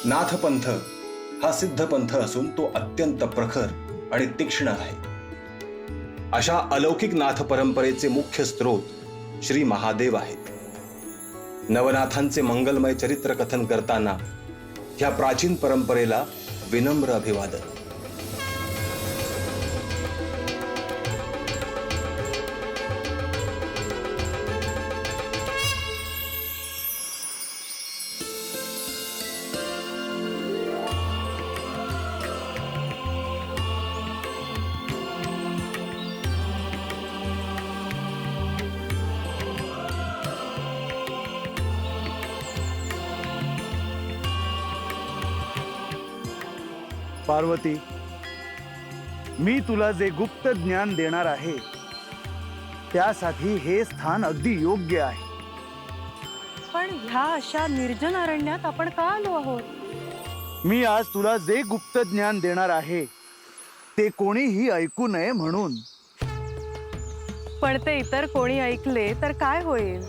नाथपंथ हा सिद्ध पंथ असून तो अत्यंत प्रखर आणि तीक्ष्ण आहे. अशा अलौकिक नाथ परंपरेचे मुख्य स्रोत श्री महादेव आहेत. नवनाथांचे मंगलमय चरित्र कथन करताना ह्या प्राचीन परंपरेला विनम्र अभिवादन. पार्वती, मी तुला जे गुप्त ज्ञान देणार आहे त्यासाठी हे स्थान अगदी योग्य आहे. पण ह्या अशा निर्जन अरण्यात आपण का आलो आहोत? मी आज तुला जे गुप्त ज्ञान देणार आहे ते कोणीही ऐकू नये म्हणून. पण ते इतर कोणी ऐकले तर काय होईल?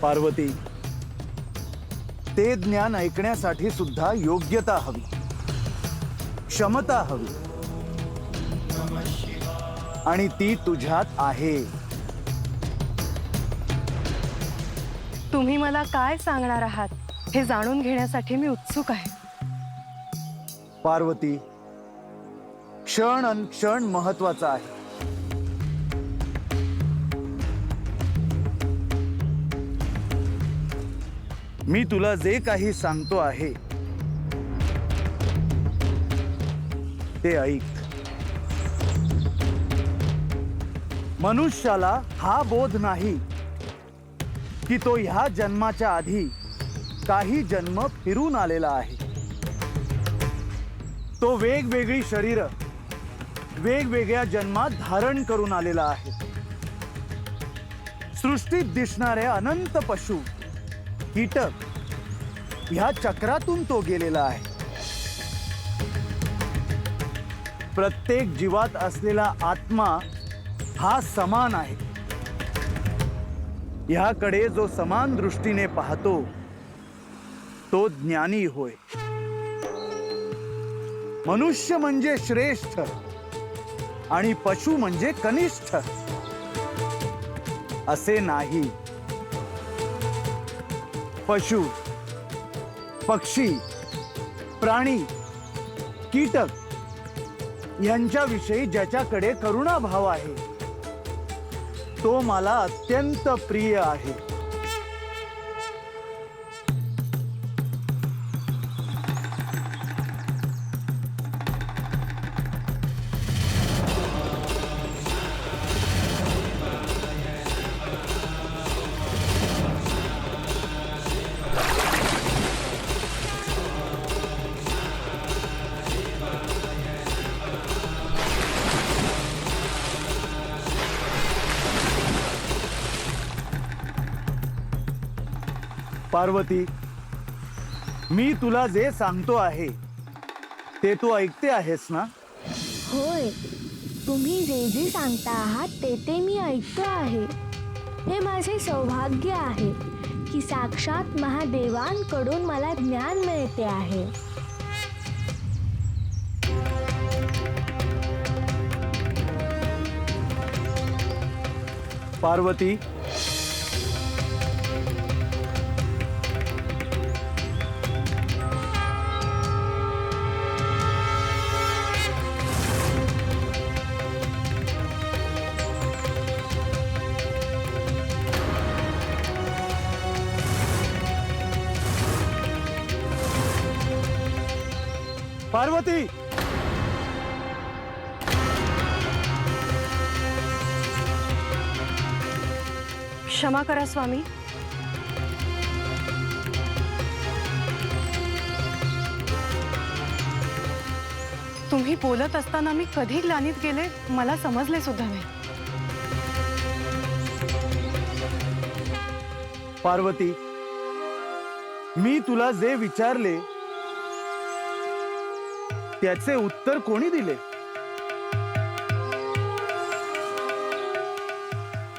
पार्वती, ते ज्ञान ऐकण्यासाठी सुद्धा योग्यता हवी, क्षमता हवी, आणि ती तुझ्यात आहे. तुम्ही मला काय सांगणार आहात हे जाणून घेण्यासाठी मी उत्सुक आहे. पार्वती, क्षण अनक्षण महत्वाचा आहे. मी तुला जे काही सांगतो आहे ते ऐक. मनुष्याला हा बोध नाही की तो ह्या जन्माच्या आधी काही जन्म फिरून आलेला आहे. तो वेगवेगळी शरीर वेगवेगळ्या जन्मात धारण करून आलेला आहे. सृष्टीत दिसणारे अनंत पशु कीटक ह्या चक्रातून तो गेलेला आहे. प्रत्येक जीवात असलेला आत्मा हा समान आहे. ह्याकडे जो समान दृष्टीने पाहतो तो ज्ञानी होय. मनुष्य म्हणजे श्रेष्ठ आणि पशु म्हणजे कनिष्ठ असे नाही. पशु, पक्षी, प्राणी, कीटक यांच्याविषयी ज्याच्याकडे करुणा भाव आहे तो मला अत्यंत प्रिय आहे. पार्वती, मी तुला जे सांगतो आहे ते तू ऐकते आहेस ना? होय, तुम्ही जे जे सांगता आहात ते मी ऐकतो आहे. हे माझे सौभाग्य आहे की साक्षात महादेवांकडून मला ज्ञान मिळते आहे. पार्वती, पार्वती, क्षमा करा स्वामी. तुम्ही बोलत असताना मी कधी ग्लानीत गेले मला समजले सुद्धा नाही. पार्वती, मी तुला जे विचारले त्याचे उत्तर कोणी दिले?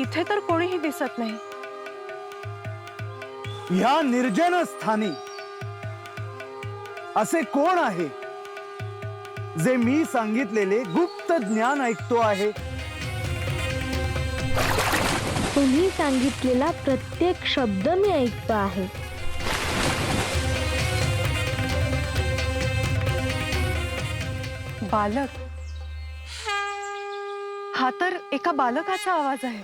इथे तर कोणीही दिसत नाही. ह्या निर्जन स्थानी असे कोण आहे जे मी सांगितलेले गुप्त ज्ञान ऐकतो आहे? तुम्ही सांगितलेला प्रत्येक शब्द मी ऐकतो आहे. बालक, हा तर एका बालकाचा आवाज आहे.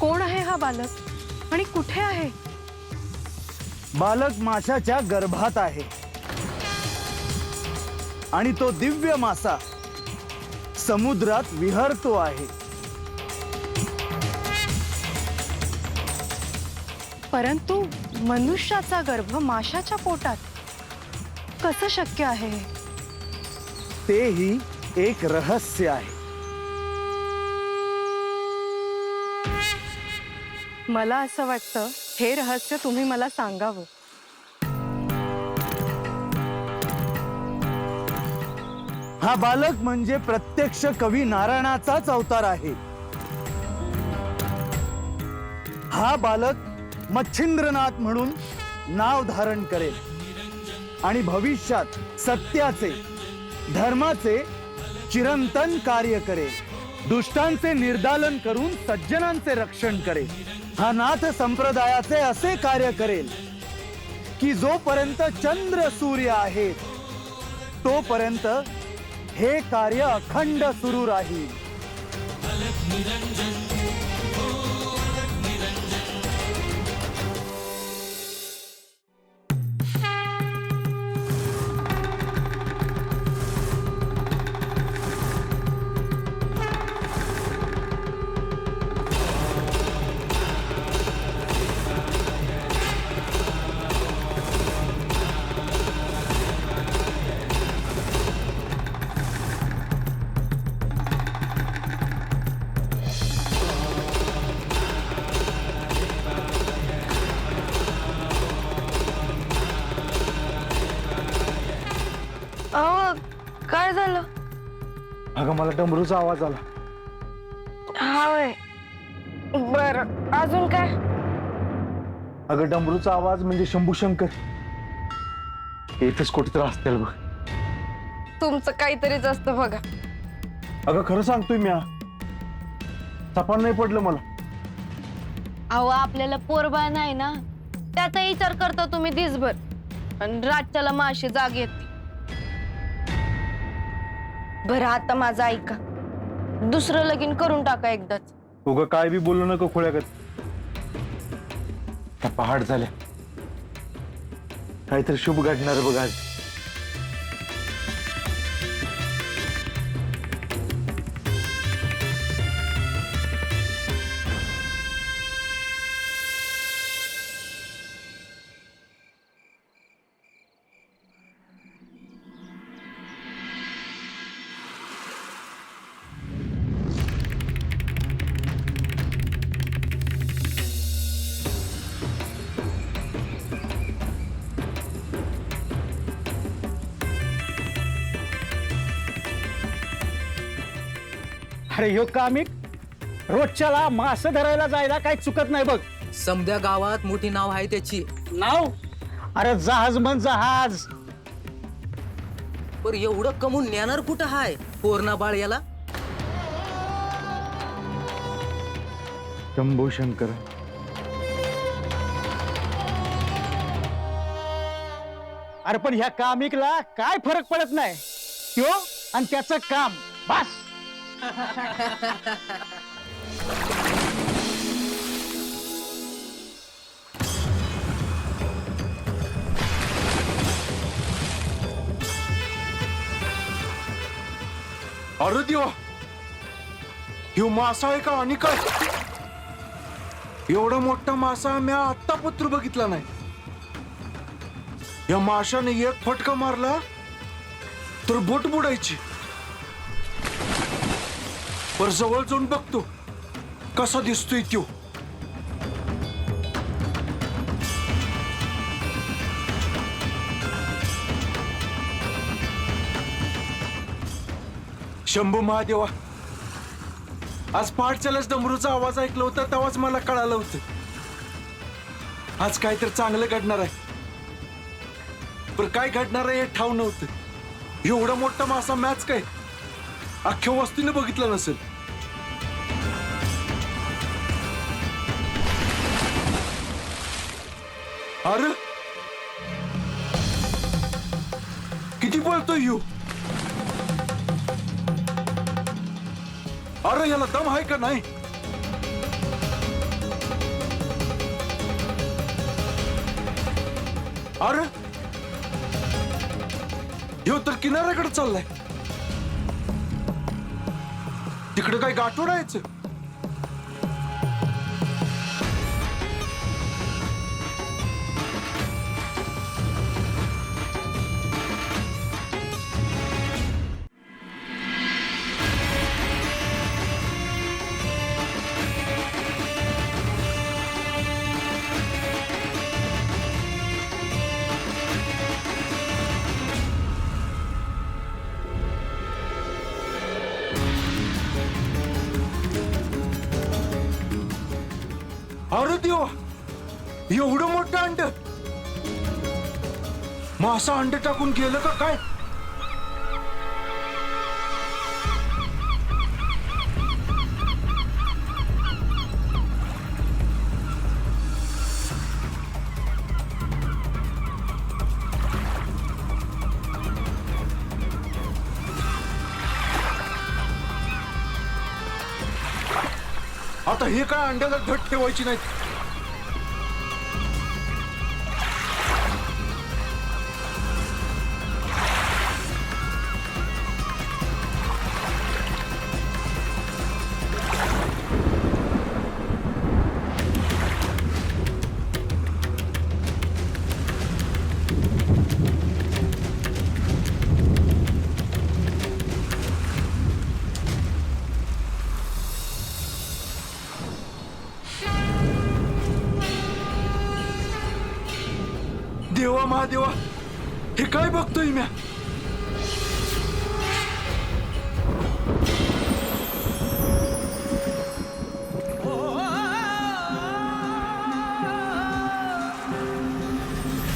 कोण आहे हा बालक आणि कुठे आहे? बालक माशाच्या गर्भात आहे आणि तो दिव्य मासा समुद्रात विहरतो आहे. परंतु मनुष्याचा गर्भ माशाच्या पोटात कसं शक्य आहे? तेही एक रहस्य आहे. मला असं वाटतं हे रहस्य तुम्ही मला सांगावं. हा बालक म्हणजे प्रत्यक्ष कवी नारायणाचाच अवतार आहे. हा बालक मच्छिंद्रनाथ म्हणून नाव धारण करेल आणि भविष्यात सत्याचे, धर्माचे चिरंतन कार्य करेल. दुष्टांचे निर्दालन करून सज्जनांचे रक्षण करेल. हा नाथ संप्रदायाचे असे कार्य करेल की जोपर्यंत चंद्र सूर्य आहेत तोपर्यंत हे कार्य अखंड सुरू राहील. काय झालं? अगं मला डमरूचा आवाज आला. हाय, बर अजून काय? अगं डमरूचा आवाज म्हणजे शंभूशंकर येथेच कुठेतरी असतील बघ. तुमचं काहीतरीच असतं बघा. अगं खरं सांगतोय मी, तपान नाही पडलं मला. अहो आपल्याला पोरबाळ नाही ना, त्याचा विचार करता तुम्ही दिसभर आणि रातच्याला माशी जाग येते. बरं आता माझं ऐका, दुसरं लगीन करून टाका एकदाच. उगं काय बी बोलू नको खोळ्यागत. त्या पहाड झाल्या, काहीतरी शुभ घडणार बघ आज. अरे ह्यो कामिक रोजच्याला मास धरायला जायला काही चुकत नाही बघ. समद्या गावात मोठी नाव आहे त्याची. नाव? अरे जहाज म्हण जहाज. पर एवढं कमून नेणार कुठं हाय पोरणा बाळ याला? शंभूशंकर. अरे पण ह्या कामिकला काय फरक पडत नाही. त्यो आणि त्याचं काम बस. अरे देवा, ह्यो मासा आहे का आणि काय? एवढा मोठा मासा मी आत्ता पत्र बघितला नाही. या माशाने एक फटका मारला तर बोट बुडायची. पर जवळ जाऊन बघतो कसा दिसतोय तो. शंभू महादेवा, आज पहाटच्यालाच डमरूचा आवाज ऐकला होता तेव्हाच मला कळालं होतं आज काहीतरी चांगलं घडणार आहे. पण काय घडणार आहे हे ठाव नव्हतं. एवढा मोठा मासा मॅच काय अख्ख्या वस्तीने बघितलं नसेल. अरे किती बोलतोय यू. अरे याला दम आहे का नाही. अरे ह्यो तर किनाऱ्याकडे चाललाय. तिकडे काय गाठोड यायचं. अरे देवा, एवढं मोठं अंड. मासा अंड टाकून गेलं का काय. आता हे काय अंड्याला घट ठेवायची नाही. देवा महादेवा, हे काय बघतोय म्या.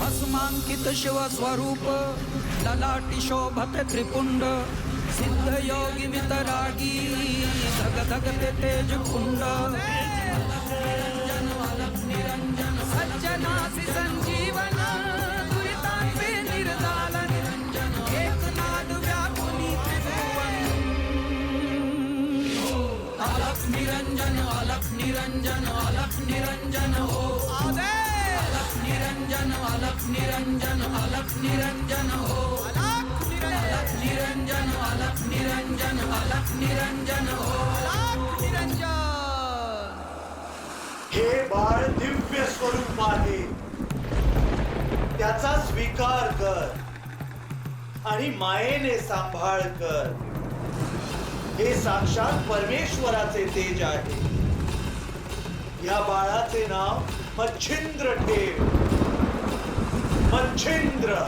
भस्मांकित शिवस्वरूप ललाटी शोभत त्रिपुंड सिद्ध योगी वितरागी धग धगते तेज कुंड सज्जनासी संजीवन दुरितांपे निर्दालन एकनाद व्यापुनी त्रिभुवन अलख निरंजन अलख निरंजन अलख निरंजन हो अलख निरंजन अलख निरंजन अलख निरंजन हो अलख निरंजन अलख निरंजन अलख निरंजन हो अलख निरंजन. हे बाळ दिव्य स्वरूप आहे, त्याचा स्वीकार कर आणि मायेने सांभाळ कर. हे साक्षात परमेश्वराचे तेज आहे. या बाळाचे नाव मच्छिंद्र ठेव. मच्छिंद्र.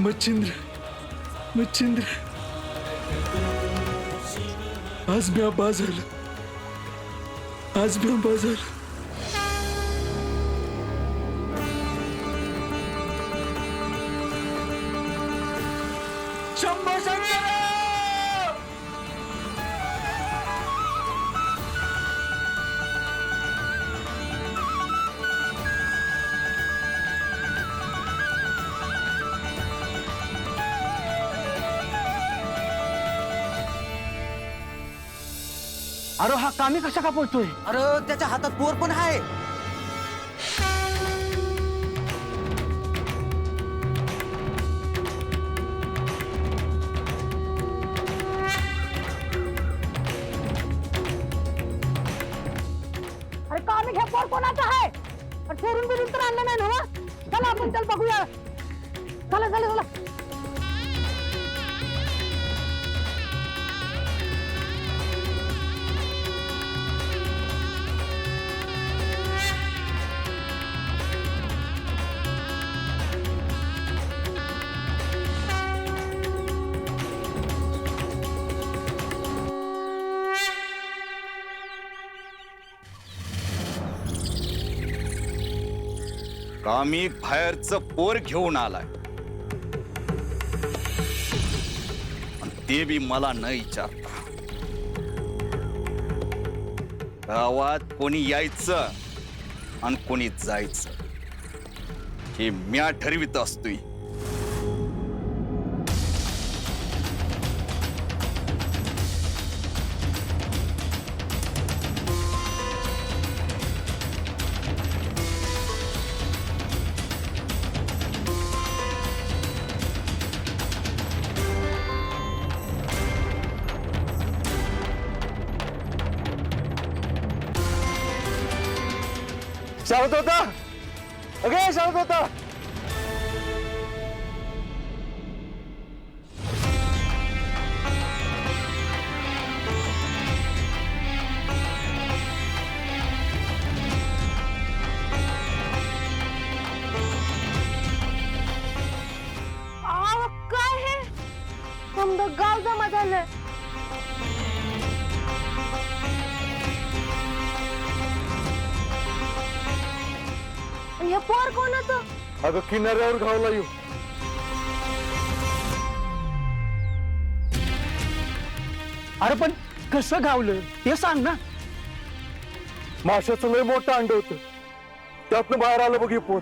मच्छिंद्र, मच्छिंद्र, आज मी आबाज झालं. आज मी आबाज झालं. शंभो शंकर. अरे हा कामी कशा का पळतोय? अरे त्याच्या हातात पोर पण आहे. अरे कामी घ्या पोर कोणाचा आहे? चोरून बिरून तर आणलं नाही ना? चला आपण चल बघूया. चला चला चला. कामी बाहेरचं पोर घेऊन आलाय आणि ते बी मला न विचारता. गावात कोणी यायचं आणि कोणी जायचं हे म्या ठरवित असतोय. शाळेत होता अगे शाळेत होता. काय हे समजा गाव जमा झालं. हे पोर कोणाचं? अगं किनाऱ्यावर घावला येऊ. अरे पण कसं गावलं ते सांग ना. माशाचं लय मोठं अंड होतं त्यातनं बाहेर आलं बघ हे पोर.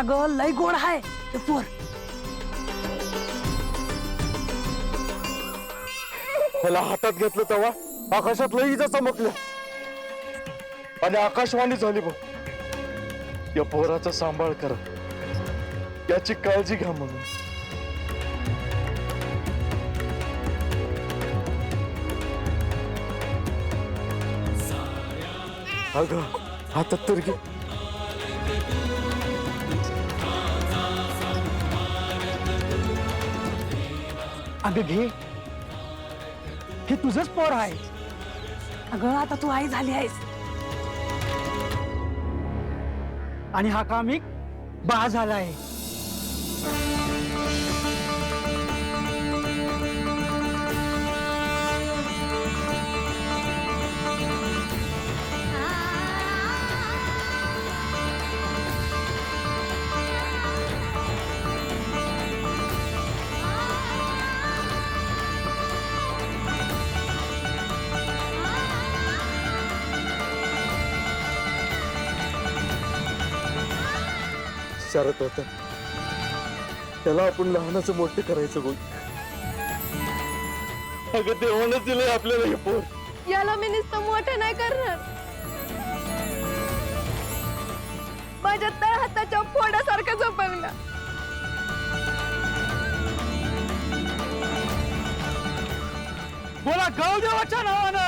अगं लय गोड आहे ते पोर. त्याला हातात घेतलं तेव्हा आकाशात लय इजा चमकल्या आणि आकाशवाणी झाली बघ. या पोराचा सांभाळ करा याची काळजी घ्या म्हणून. अगं हातात तर घे. अगं घे हे तुझंच पोर आहे. अगं आता तू आई झाली आहेस आणि हा कामिक बा झाला आहे. शरत होता त्याला आपण लहानाचं मोठं करायचं बोल. अगं देवानच दिलंय आपल्याला हे पोर. याला मी नुसतं मोठं नाही करणार. माझ्या तळ हाताच्या फोडासारखं जपवलं. बोला गौदेवाच्या नावानं.